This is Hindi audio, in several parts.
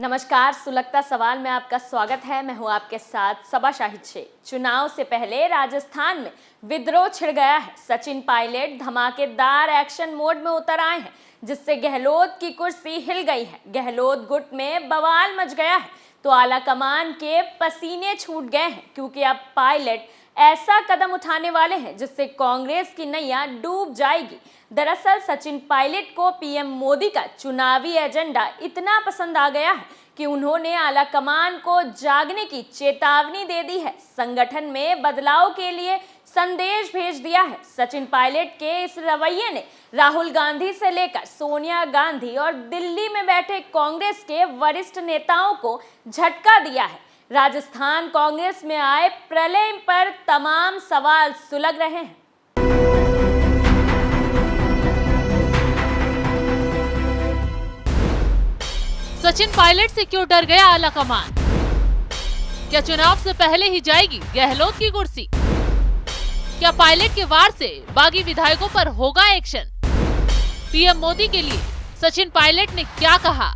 नमस्कार, सुलगता सवाल में आपका स्वागत है। मैं हूं आपके साथ सबा शाहिद शेख। चुनाव से पहले राजस्थान में विद्रोह छिड़ गया है। सचिन पायलट धमाकेदार एक्शन मोड में उतर आए हैं, जिससे गहलोत की कुर्सी हिल गई है। गहलोत गुट में बवाल मच गया है तो आलाकमान के पसीने छूट गए हैं, क्योंकि अब पायलट ऐसा कदम उठाने वाले हैं जिससे कांग्रेस की नैया डूब जाएगी। दरअसल सचिन पायलट को पीएम मोदी का चुनावी एजेंडा इतना पसंद आ गया है कि उन्होंने आलाकमान को जागने की चेतावनी दे दी है। संगठन में बदलाव के लिए संदेश भेज दिया है। सचिन पायलट के इस रवैये ने राहुल गांधी से लेकर सोनिया गांधी और दिल्ली में बैठे कांग्रेस के वरिष्ठ नेताओं को झटका दिया है। राजस्थान कांग्रेस में आए प्रलय पर तमाम सवाल सुलग रहे हैं। सचिन पायलट से क्यों डर गया आलाकमान? क्या चुनाव से पहले ही जाएगी गहलोत की कुर्सी? क्या पायलट के वार से बागी विधायकों पर होगा एक्शन? पीएम मोदी के लिए सचिन पायलट ने क्या कहा?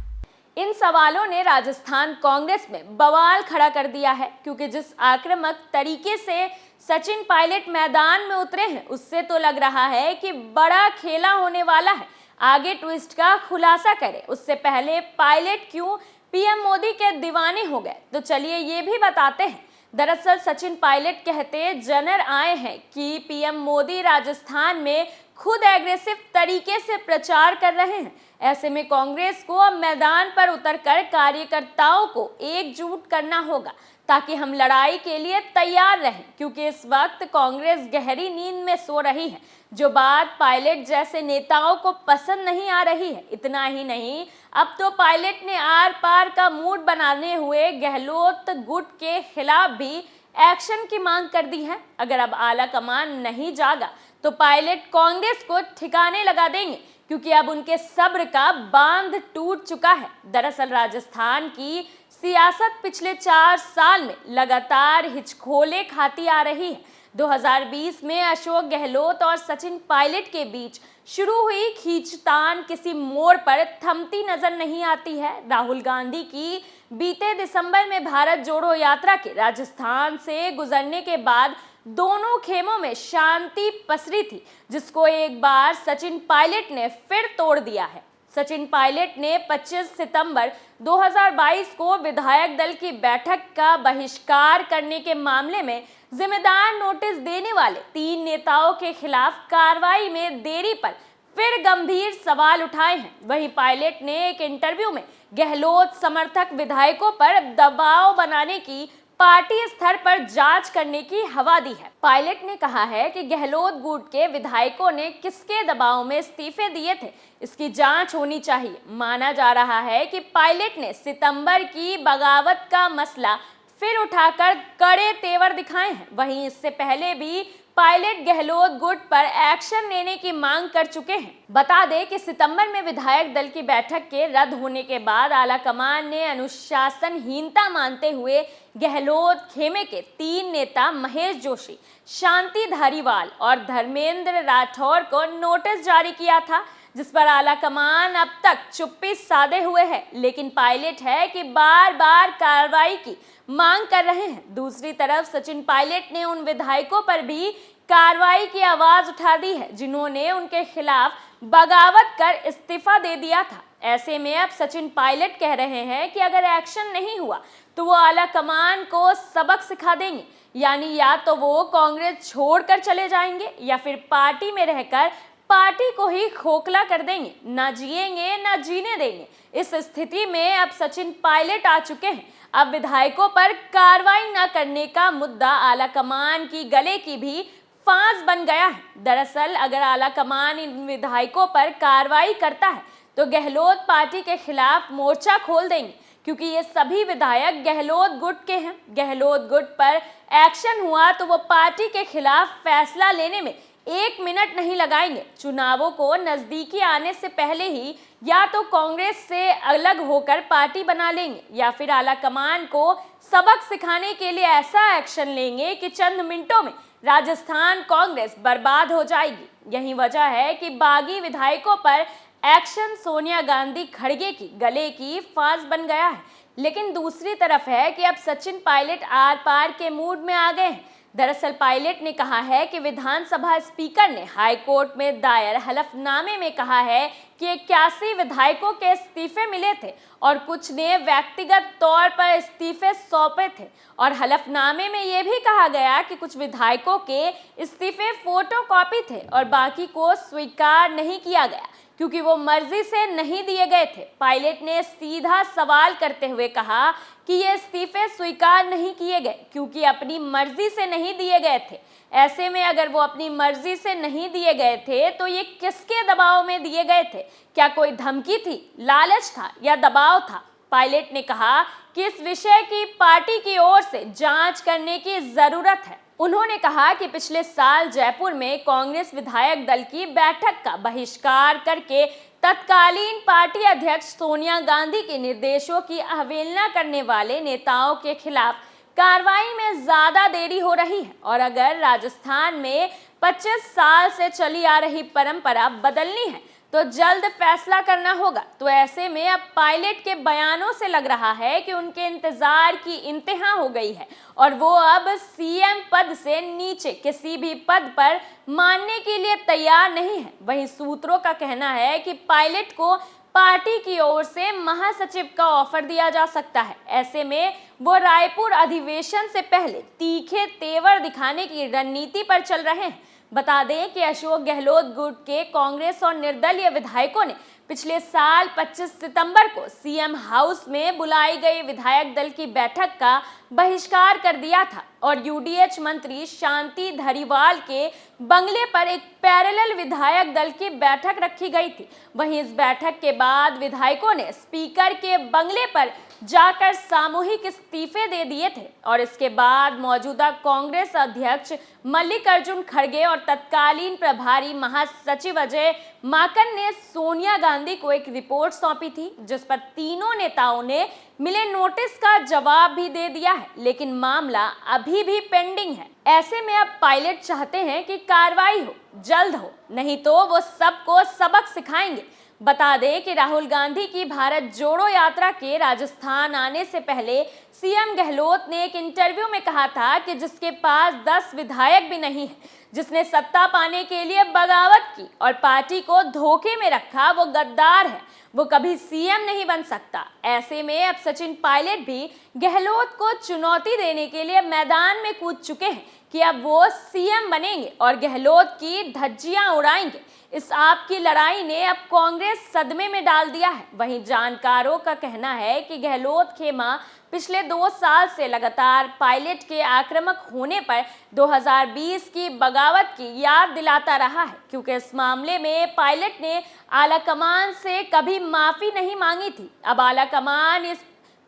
इन सवालों ने राजस्थान कांग्रेस में बवाल खड़ा कर दिया है, क्योंकि जिस आक्रामक तरीके से सचिन पायलट मैदान में उतरे हैं, उससे तो लग रहा है कि बड़ा खेला होने वाला है। आगे ट्विस्ट का खुलासा करें उससे पहले पायलट क्यों पीएम मोदी के दीवाने हो गए, तो चलिए ये भी बताते हैं। दरअसल सचिन पायलट कहते जनर आए हैं कि पीएम मोदी राजस्थान में खुद एग्रेसिव तरीके से प्रचार कर रहे हैं। ऐसे में कांग्रेस को अब मैदान पर उतरकर कार्यकर्ताओं को एकजुट करना होगा, ताकि हम लड़ाई के लिए तैयार रहें, क्योंकि इस वक्त कांग्रेस गहरी नींद में सो रही है। जो बात पायलट जैसे नेताओं को पसंद नहीं आ रही है। इतना ही नहीं, अब तो पायलट ने आर पार का मूड बनाने हुए गहलोत गुट के खिलाफ भी एक्शन की मांग कर दी है। अगर अब आलाकमान नहीं जागा तो पायलट कांग्रेस को ठिकाने लगा देंगे, क्योंकि अब उनके सब्र का बांध टूट चुका है। दरअसल राजस्थान की सियासत पिछले 4 साल में लगातार हिचकोले खाती आ रही है। 2020 में अशोक गहलोत और सचिन पायलट के बीच शुरू हुई खींचतान किसी मोड़ पर थमती नजर नहीं आती है। राहुल गांधी की बीते दिसंबर में भारत जोड़ो यात्रा के राजस्थान से गुजरने के बाद दोनों खेमों में शांति पसरी थी, जिसको एक बार सचिन पायलट ने फिर तोड़ दिया है। सचिन पायलट ने 25 सितंबर 2022 को विधायक दल की बैठक का बहिष्कार करने के मामले में जिम्मेदार नोटिस देने वाले 3 नेताओं के खिलाफ कार्रवाई में देरी पर फिर गंभीर सवाल उठाए हैं। वहीं पायलट ने एक इंटरव्यू में गहलोत समर्थक विधायकों पर दबाव बनाने की पार्टी स्तर पर जांच करने की हवा दी है। पायलट ने कहा है कि गहलोत गुट के विधायकों ने किसके दबाव में इस्तीफे दिए थे, इसकी जांच होनी चाहिए। माना जा रहा है कि पायलट ने सितंबर की बगावत का मसला फिर उठाकर कड़े तेवर दिखाए हैं। वहीं इससे पहले भी पायलट गहलोत गुट पर एक्शन लेने की मांग कर चुके हैं। बता दें कि सितंबर में विधायक दल की बैठक के रद्द होने के बाद आलाकमान ने अनुशासनहीनता मानते हुए गहलोत खेमे के 3 नेता महेश जोशी, शांति धारीवाल और धर्मेंद्र राठौर को नोटिस जारी किया था, जिस पर आलाकमान अब तक चुप्पी साधे हुए है। लेकिन पायलट है कि बार बार कार्रवाई की मांग कर रहे हैं। दूसरी तरफ सचिन पायलट ने उन विधायकों पर भी कार्रवाई की आवाज उठा दी है जिन्होंने उनके खिलाफ बगावत कर इस्तीफा दे दिया था। ऐसे में अब सचिन पायलट कह रहे हैं कि अगर एक्शन नहीं हुआ तो वो आलाकमान को सबक सिखा देंगे, यानी या तो वो कांग्रेस छोड़कर चले जाएंगे या फिर पार्टी में रहकर पार्टी को ही खोखला कर देंगे, ना जिएंगे ना जीने देंगे। इस स्थिति में अब सचिन पायलट आ चुके हैं। अब विधायकों पर कार्रवाई न करने का मुद्दा आलाकमान की गले की भी फांस बन गया है। दरअसल अगर आलाकमान इन विधायकों पर कार्रवाई करता है तो गहलोत पार्टी के खिलाफ मोर्चा खोल देंगे, क्योंकि ये सभी विधायक गहलोत गुट के हैं। गहलोत गुट पर एक्शन हुआ तो वो पार्टी के खिलाफ फैसला लेने में 1 मिनट नहीं लगाएंगे। चुनावों को नजदीकी आने से पहले ही या तो कांग्रेस से अलग होकर पार्टी बना लेंगे या फिर आलाकमान को सबक सिखाने के लिए ऐसा एक्शन लेंगे कि चंद मिनटों में राजस्थान कांग्रेस बर्बाद हो जाएगी। यही वजह है कि बागी विधायकों पर एक्शन सोनिया गांधी खड़गे की गले की फांस बन गया है। लेकिन दूसरी तरफ है कि अब सचिन पायलट आर पार के मूड में आ गए हैं। दरअसल पायलट ने कहा है कि विधानसभा स्पीकर ने हाईकोर्ट में दायर हलफनामे में कहा है कि 81 विधायकों के इस्तीफे मिले थे और कुछ ने व्यक्तिगत तौर पर इस्तीफे सौंपे थे। और हलफनामे में यह भी कहा गया कि कुछ विधायकों के इस्तीफे फोटोकॉपी थे और बाकी को स्वीकार नहीं किया गया क्योंकि वो मर्जी से नहीं दिए गए थे। पायलट ने सीधा सवाल करते हुए कहा कि ये इस्तीफे स्वीकार नहीं किए गए क्योंकि अपनी मर्जी से नहीं दिए गए थे। ऐसे में अगर वो अपनी मर्जी से नहीं दिए गए थे तो ये किसके दबाव में दिए गए थे? क्या कोई धमकी थी, लालच था या दबाव था? पायलट ने कहा कि इस विषय की पार्टी की ओर से जांच करने की जरूरत है। उन्होंने कहा कि पिछले साल जयपुर में कांग्रेस विधायक दल की बैठक का बहिष्कार करके तत्कालीन पार्टी अध्यक्ष सोनिया गांधी के निर्देशों की अवहेलना करने वाले नेताओं के खिलाफ कार्रवाई में ज्यादा देरी हो रही है और अगर राजस्थान में 25 साल से चली आ रही परंपरा बदलनी है तो जल्द फैसला करना होगा। तो ऐसे में अब पायलट के बयानों से लग रहा है कि उनके इंतजार की इंतहा हो गई है और वो अब सीएम पद से नीचे किसी भी पद पर मानने के लिए तैयार नहीं है। वहीं सूत्रों का कहना है कि पायलट को पार्टी की ओर से महासचिव का ऑफर दिया जा सकता है। ऐसे में वो रायपुर अधिवेशन से पहले तीखे तेवर दिखाने की रणनीति पर चल रहे हैं। बता दें कि अशोक गहलोत गुट के कांग्रेस और निर्दलीय विधायकों ने पिछले साल 25 सितंबर को सीएम हाउस में बुलाई गई विधायक दल की बैठक का बहिष्कार कर दिया था और यूडीएच मंत्री शांति धारीवाल के बंगले पर एक पैरेलल विधायक दल की बैठक रखी गई थी। वहीं इस बैठक के बाद विधायकों ने स्पीकर के बंगले पर जाकर सामूहिक इस्तीफे दे दिए थे और इसके बाद मौजूदा कांग्रेस अध्यक्ष मल्लिकार्जुन खड़गे और तत्कालीन प्रभारी महासचिव अजय माकन ने सोनिया गांधी को एक रिपोर्ट सौंपी थी जिस पर तीनों नेताओं ने मिले नोटिस का जवाब भी दे दिया है, लेकिन मामला अभी भी पेंडिंग है। ऐसे में अब पायलट चाहते हैं कि कार्रवाई हो, जल्द हो, नहीं तो वो सबको सबक सिखाएंगे। बता दें कि राहुल गांधी की भारत जोड़ो यात्रा के राजस्थान आने से पहले सीएम गहलोत ने एक इंटरव्यू में कहा था कि जिसके पास 10 विधायक भी नहीं है, जिसने सत्ता पाने के लिए बगावत की और पार्टी को धोखे में रखा, वो गद्दार है, वो कभी सीएम नहीं बन सकता। ऐसे में अब सचिन पायलट भी गहलोत को चुनौती देने के लिए मैदान में कूद चुके हैं कि अब वो सीएम बनेंगे और गहलोत की धज्जियां उड़ाएंगे। इस आपकी लड़ाई ने अब कांग्रेस सदमे में डाल दिया है। वहीं जानकारों का कहना है कि गहलोत खेमा पिछले 2 साल से लगातार पायलट के आक्रामक होने पर 2020 की बगावत की याद दिलाता रहा है क्योंकि इस मामले में पायलट ने आलाकमान से कभी माफी नहीं मांगी थी। अब आलाकमान इस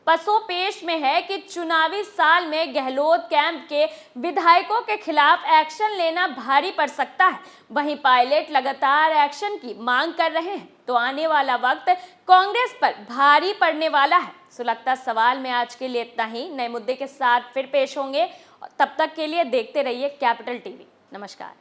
पसोपेश में है कि चुनावी साल में गहलोत कैंप के विधायकों के खिलाफ एक्शन लेना भारी पड़ सकता है। वहीं पायलट लगातार एक्शन की मांग कर रहे हैं तो आने वाला वक्त कांग्रेस पर भारी पड़ने वाला है। सुलगता सवाल में आज के लिए इतना ही। नए मुद्दे के साथ फिर पेश होंगे। तब तक के लिए देखते रहिए कैपिटल टीवी। नमस्कार।